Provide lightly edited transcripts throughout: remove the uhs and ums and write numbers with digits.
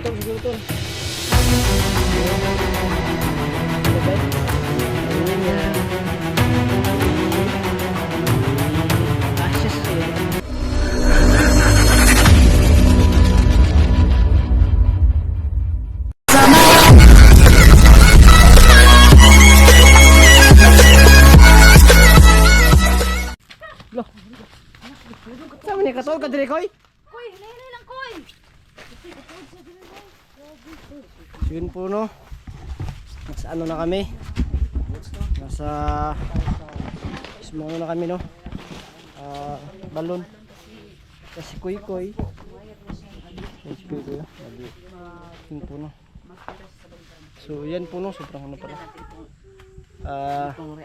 tol, siguro tol. Saan ni katol ka diri koy? Koy, hinay lang koy. So yun po no. Nasa ano na kami? Nasa ismo na kami no. Balon. Kasi kuy kuy. Si kuy kuy. Yun po no. So yan po no, sobrang ano pala. Kung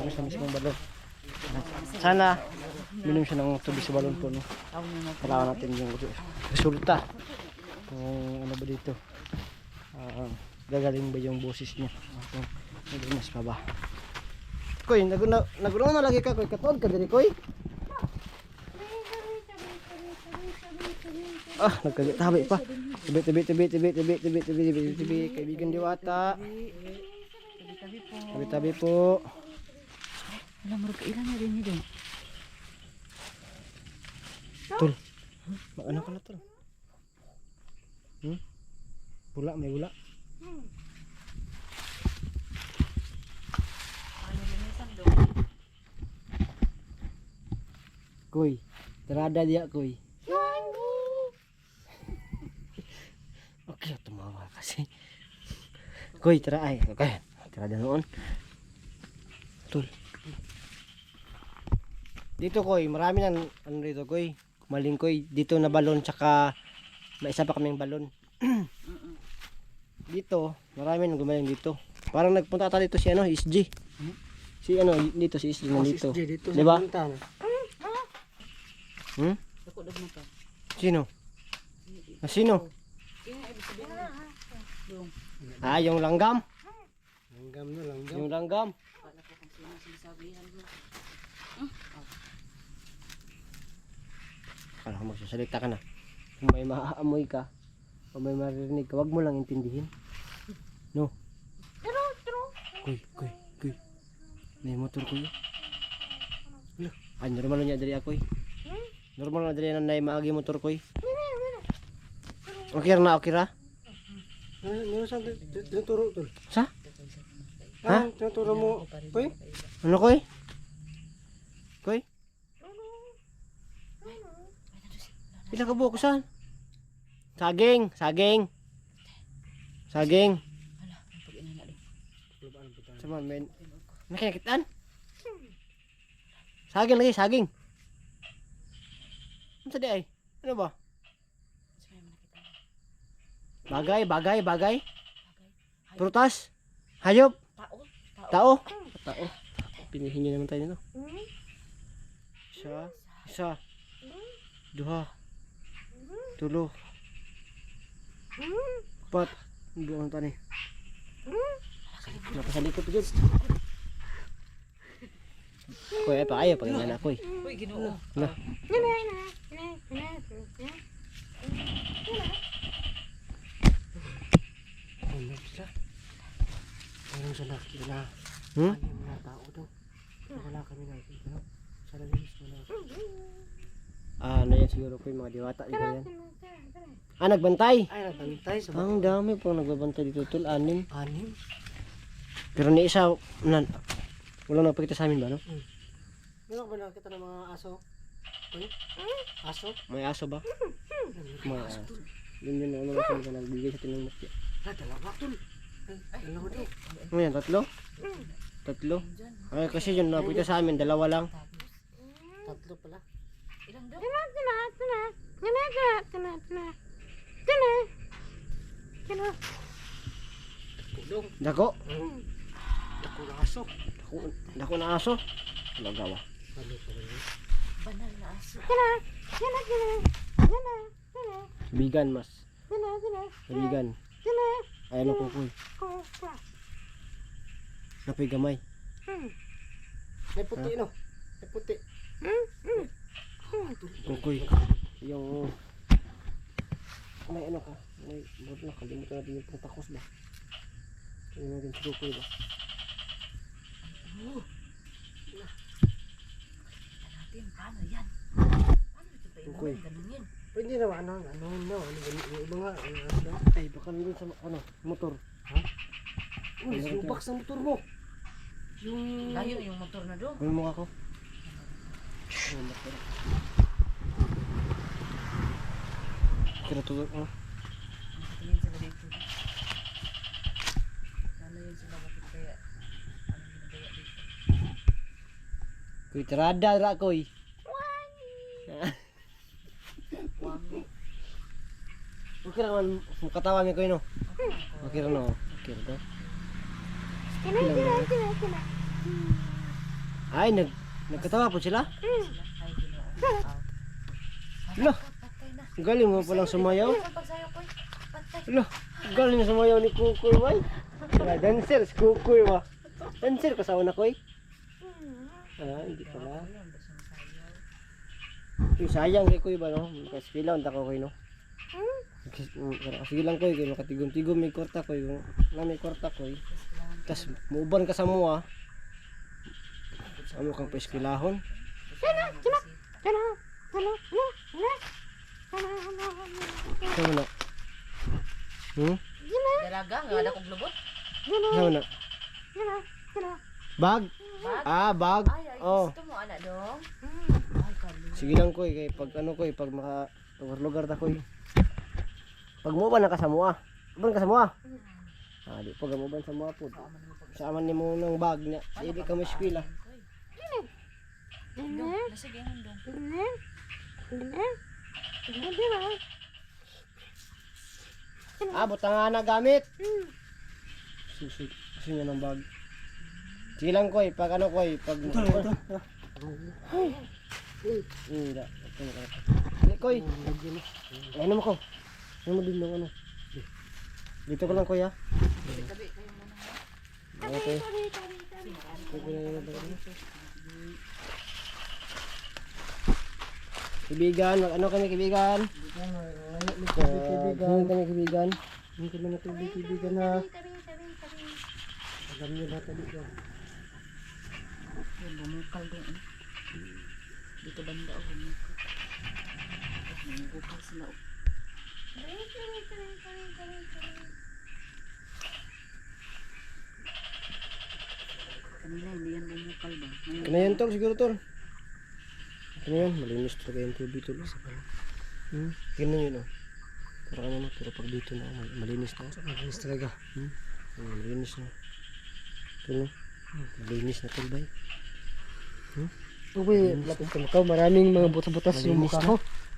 sa mismong balon. Sana minom siya ng tubig sa balon po no. Kailangan natin yung resulta kung ano ba dito, gagaling ba yung boses niya, kung nagrimas pa ba. Koy, nagunaw na lagi ka koy, katod ka diri koy. Nagkagitabi pa. Tibi, kaibigan Diwata. Tabi po. Alam mo, ilan na rin nito. Tol, ano ka na tol? Bula, may bula. Koy, terada dia koy. Okay, tumawa kasi. Koy, tara ay. Okay, terada noon. Tol. Dito koy, marami nang ano dito koy. Maling koy, dito na balon tsaka may isa pa kaming balon. Dito, marami nang gumaling dito. Parang nagpunta ata dito si ano, SG. Si ano, dito si SG nandito. Di ba? Sino? Sino? Yung langgam? Yung langgam. Kala mo magsasalita ka na. Kung may maaamoy ka o may maririnig ka, wag mo lang intindihin. No? Kuy. May motor ko yun. Ay, normal niya dari ako eh. Normal na dari na maagi motor ko eh. Okay ra? Ano sa tinuturo tol? Sa? Ha? Tinuturo mo, koy? Ano koy? Koy? Pila ka buhok saan? Saging. Sama men. Nakinakitaan? Saging. Ano sa di ay? Ano ba? Bagay. Prutas? Hayop? Tao. Pinihin nyo naman tayo nito. Isa. Duha. Tulo. Pat. Buong tani. Napasalikot ko dyan. Koy, ayaw paginggan ako eh. Uy, ginoo. Na. Mayroon sa nakita na mga tao daw. Wala kami nakita. Sa lalim mo na. Ano yan siguro ko yung mga diwata dito yan. Nagbantay. Ay, nagbantay sa Ang dami po nagbabantay dito tol, 6. 6. Pero ni isa, walang nagpakita sa amin ba no? Meron ba nakita ng mga aso? Koy? Aso? May aso ba? May aso. Yun ano lang sa nagbigay sa tinong mutya. Dalawa tol. Dalawa daw. Ano yan, tatlo? Ay kasi yun napakita sa amin, 2 lang. 3 pala. Ilang daw? Dako? Dako na aso. Dako na aso? Lagawa. Banal na aso. Bigan mas. Bigan. Ay ano kukoy. Napay gamay. May puti no? May puti. Kukoy. Yung may ano ka. May, buti na, kalimutan natin yung pangtakos ba? Kaya natin si Kukoy ba? Natin, paano yan? Paano ito ba Kukoy. inuman? Ganun yun. Pwede na, ano, yung iba nga, ano, ay, baka nandun sa, ano, motor. Ha? Uy, subak sa motor mo. Yung... Layo yung motor na doon. Ano mukha ko? Ano, motor. Kira to, oh. Ang tingin sila dito. Ano yun sila bakit kaya? Ano ginagaya dito? Kuy, tirada ra koy. Wangi. Okay ra man katawa mi koy no. Okay ra no. Okay ra to. Ay, nagkatawa po sila? Sila. Ay, ginoo. Lo, Patay na. galing mo palang sumayaw. Ang pagsayaw ko. Patay. Lo, galing sumayaw ni Kukoy, way. Dancer, si Kukoy, wa. Dancer, kasawa na koy. Ah, hindi pala. Ayun, basta masayaw. Yung sayang kay Kuy ba, no? Kasi pila, unta ko koy, no? Sige lang koy, kaya makatigom-tigom may kwarta koy. Kung na may kwarta koy. Tas, muuban ka sa mua. Ano kang paeskwelahon? Saan na? Dalaga, nga wala kong lubot. Saan na? Bag? Bag? Ah, bag. Ay, ay, Oh. gusto mo, anak dong? Ay, kali. Sige lang koy, kay pag ano koy, pag maka lugar ta koy. Pag muuban na ka sa mua. Uban ka sa mua. Ah, di pag muuban sa mua pud. Sama ni mo ng bag niya. Dili ka mo eskwela. Dong, nasige nun dong. Ah, butang nga na gamit. Susi niya ng bag. Sige lang koy, pag ano koy, pag Hindi. Hindi koy. Ano mo ko? Ano mo din ng ano? Dito ko lang koy ha. Tabi, kayo muna ha. Okay. Kaibigan, mag-ano kami kaibigan? Kaibigan kami kaibigan. Hindi kami natubig, kaibigan na. Alam niyo ba tabi ko? Yung bumukal doon. Dito banda o bumukal. Bumukal sila o. Kanila hindi yan bumukal ba? Ngayon, Ano yan tol? Siguro tol. Ano yan? Malinis talaga yung tubig tol. Tingnan yun oh. Para ka naman, pero pag dito na malinis na. Malinis talaga. Malinis na. Tol oh. Malinis na tol bay. Uy, lapit ka makaw. Maraming mga butas-butas yung Malinis mukha na. mo.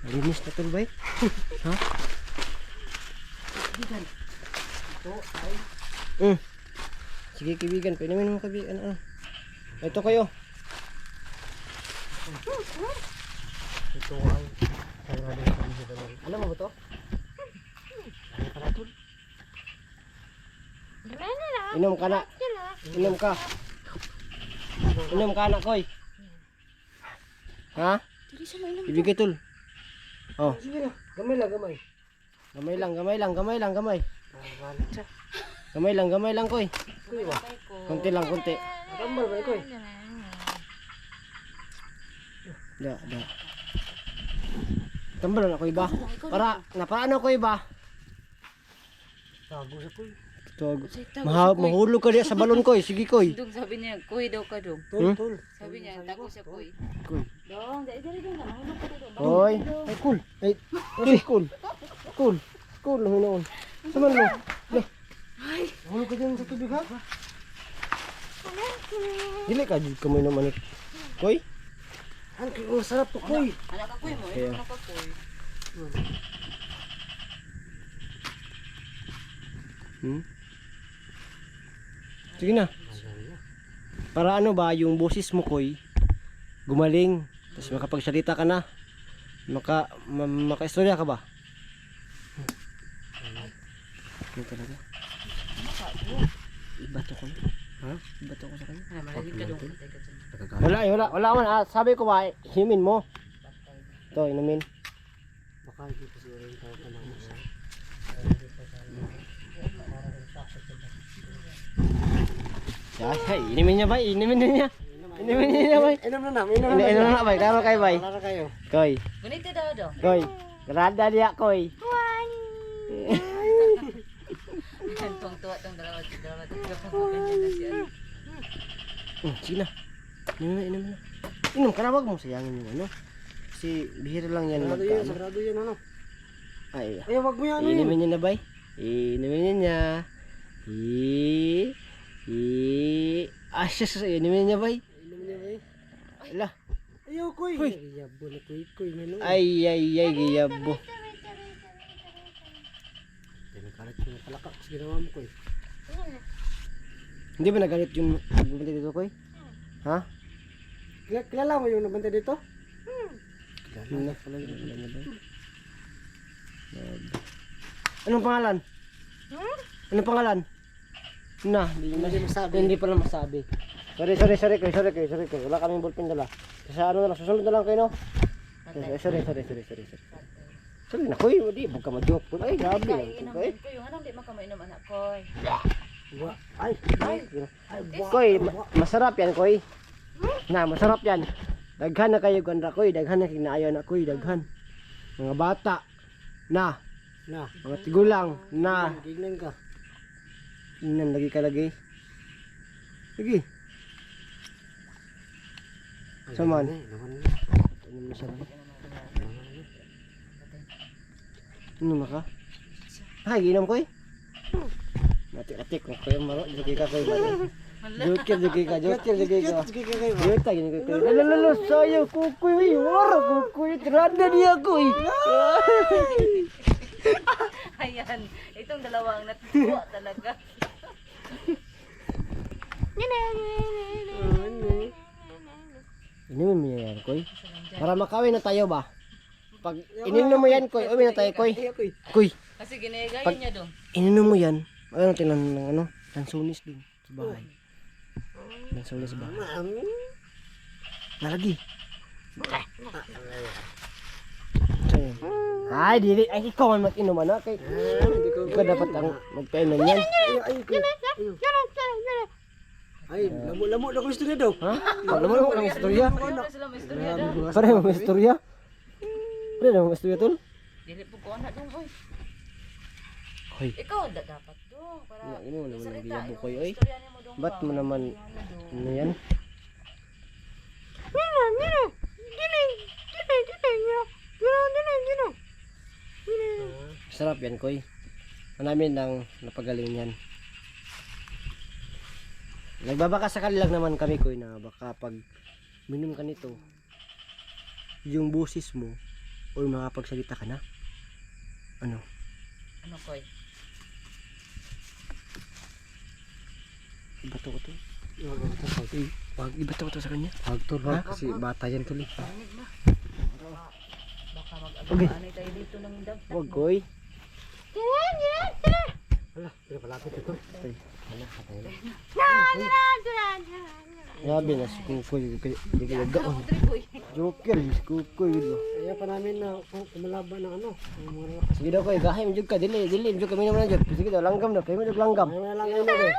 Malinis na tol bay. Ha? Bigan. Ito ay Sige kaibigan, painumin mo kaibigan. Ano? Ito kayo. Ito ay sarado sa kanya daw. Alam mo ba to? Ano pala tol? Inom ka na. Inom ka. Inom ka na koy. Ha? Dili siya mainom. Ibigay tol. Oh. Sige na. Gamay lang, gamay. Gamay lang, gamay lang, gamay lang, gamay. Malit siya. Gamay lang koy. Kuy ba? Konti lang, konti. Tambal ba ikaw eh? Da. Tambal na koy ba? Para napaano koy ba? Tago sa kuy. Mahulog ka diya sa balon koy. Sige koy. Dong sabi niya, kuy daw ka dong. Tol, tol. Sabi niya, tago siya kuy. Koy. Dong, dali dong, nahulog ka dong. Hoy. Ay cool. Ay cool. Cool. Cool hinoon. Saman mo. Hulog ka dyan sa tubig ha? Dili ka jud kamoy naman. Koy. Ang sarap to kuy. Anak ka kuy mo, Kaya. anak ka kuy. Sige na. Para ano ba yung boses mo koy gumaling. Tapos makapagsalita ka na. Makaistorya ka ba? Ano talaga? Ibato ko na. Ha? Ibato ko sa kanya. Ah, malalim ka dong. Patay ka dyan. Wala man. Sabi ko ba, himin mo. Patay. Ito, inumin. Baka hindi kasi rin tayo pa lang. Ay, inimin niya ba? Inimin niya. Inimin niya ba? Inom na na, inom na. Inom na ba? Karo kay bay. Wala na kayo. Koy. Ganito daw daw. Koy. Grada dia koy. Tong tuwa tong dalawa ganyan na siya. Sige na. Inom na. Inom ka na, wag mo sayangin yung ano. Kasi bihira lang yan magkano. Sagrado yan, ano. Ay, Eh, wag mo yan, ano inumin niya na bay. Inumin niya. Sus, inumin niya bay. Inom niya ba eh? Ala. Ayaw, koy. Koy. Yabo na koy, ngano. Ay, giyabo. Tinakalat yung kalakak sa ginawa mo, koy. Hindi ba nagalit yung nagbibenta dito, koy? Ha? Kilala mo yung nabantay dito? Kilala pala yun. Anong pangalan? Anong pangalan? Na, Hindi masabi. hindi pala masabi. Sorry koy. Wala kaming ballpen dala. Sa ano na lang, susunod na lang kayo, no? Sorry. Sorry na, koy. Di, huwag ka ma-joke. Ay, grabe. Koy. Ko yung anong di makamainom anak ko. Ay, Koy, masarap yan, koy. Na, masarap yan. Daghan na kayo, ganda, koy. Daghan na kinaayaw na, koy. Daghan. Mga bata. Na. na. Mga tigulang. Na. Gignan ka. Inan, lagi ka lagi. Lagi. Saman. Ano mo siya? Ano na ka? Ay, ginom koy. Natik-atik ko kayo maro. Lagi ka koy. Joker, lagi ka. Yuta, gini ko koy. Lalala, sayo, kukoy. Wara, kukoy. Trada niya koy. Ayan, itong dalawa ang natutuwa talaga. Inumin mo yan, koy. Para makawin na tayo ba? Pag ininom mo yan, koy. Uwi na tayo, koy. Koy. Kasi ginagayin Pag- niya doon. Ininom mo yan. Ano tingnan ng ano? Lansunis dun sa bahay. Lansunis sa bahay. Nalagi. Sa'yo. Ay, dili. Ay, ikaw man mag-inom, ano? Kay, ikaw dapat ang magpainom yan. Ay, lamo na ko istorya daw. Ha? Alam mo ang istorya? Pareho sila may istorya doon. Pare mo istorya? Pare mo istorya tol? Dili po ko anak doon, oy. Hoy, Ikaw dapat doon para ina mo naman isalita giyabo yung koy oy. istorya niya mo doon Ba't ba? mo naman ano yan? Sarap yan koy. Manamin ng napagaling yan. Nagbabaka sakali lang naman kami koy na baka pag minom ka nito yung busis mo or makapagsalita ka na. Ano? Ano koy? Ibato ko to. Wag ibato ko to sa kanya. Hagtor ha, kasi bata yan tuloy. Panig na. Baka Okay. mag-agaanay tayo dito ng dagdag. Wag koy. Hala, pinapalapit ito. Ay, grabe na si Kukoy. Hindi kaya gaon. Joker, si Kukoy. Kaya pa namin na kumalaban ng ano. Ang mga lakas. Sige daw koy, gahim jud ka. Dili, jud kami naman jud. Sige daw, langgam na. Kaya mo jud langgam. Ay, wala lang ano eh.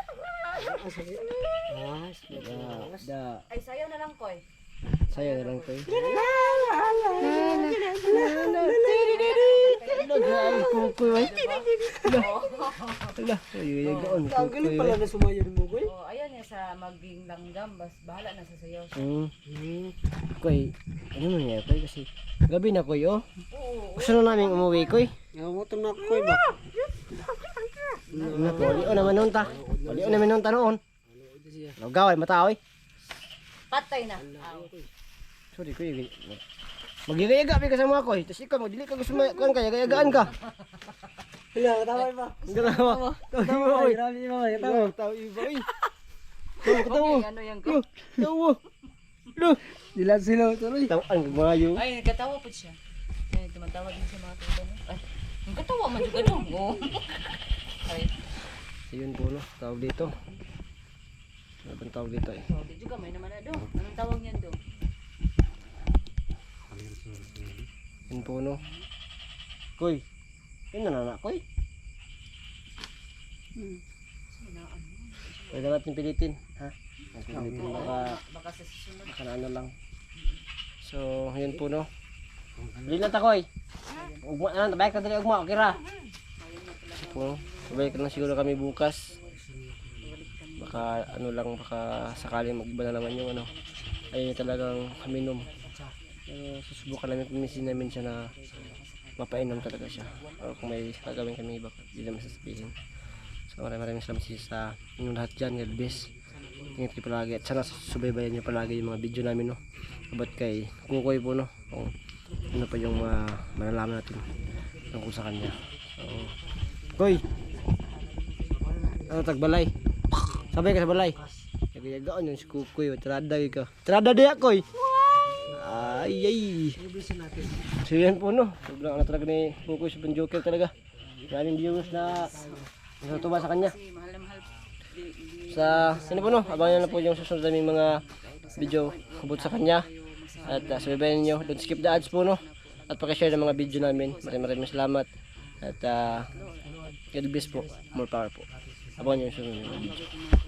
Sige. Da, Ay sayaw na lang koy. sayo na lang koy. Kukoy, way. Ala, ay, gaon. Ang galing pala na sumayon mo, koy. Oh, ayan niya sa maging langgam, bas bahala na sa sayaw. Koy, ano mo niya koy kasi gabi na koy oh. Oo. Gusto na namin umuwi koy. Nagutom na ako, koy ba? Wali o naman nun ta. Wali o naman nun ta noon. Nagaway mataoy. Patay na. Sorry koy. Magigayaga pa ka sa mga koy. Tapos ikaw magdili ka gusto mo kan kaya gayagaan ka. Hala, kataway pa. Garawa. Tawa koy. Grabe ba? Tawa, tawa iba oy. Tawa. Okay, ano yan ko? Tawa. Lo. Dilan sila tuloy. Tawaan mayo. Ay, nagkatawa po siya. Ay, tumatawa din sa mga tulo. Ay, nagkatawa man juga dong. Oh. Ay, Ayun po no, tawag dito. Ano bang tawag dito eh? so, di juga may naman na dong. Anong tawag niyan dong? Ayun po no. Koy. Ayun na na koy. Sinaan mo. Pwede natin pilitin, ha? Baka sa susunod. baka na ano lang. So, yun po no. Bili na takoy. Ugma na, tabay ka dali ugma, okay ra. Po, tabay ka na siguro kami bukas. Baka ano lang, baka sakaling mag-iba na naman yung ano. Ay talagang kaminom. Pero susubukan namin, pimisin namin siya na mapainom talaga siya. O kung may gagawin kami iba, hindi naman sasabihin. So maraming salamat sa inyong lahat dyan, God bless. Ingat kayo palagi at sana subaybayan nyo palagi yung mga video namin no. About kay Kukoy po no. Kung ano pa yung malalaman natin tungkol sa kanya. So, Koy! Ano tagbalay? Sabay ka sa balay. Kaya gaon yung si Kukoy, trada ka. Trada diya Koy! Ay ay! So yan po no. Sobrang ano talaga ni Kukoy, sobrang joker talaga. Maraming viewers na natutuwa sa kanya. Kasi mahal na mahal. Sa sino po no, abangan na po yung susunod naming mga video about sa kanya. At sabihin niyo, don't skip the ads po no. At paki-share ng mga video namin. Maraming salamat. At God bless po, more power po. Abangan niyo yung susunod mga video.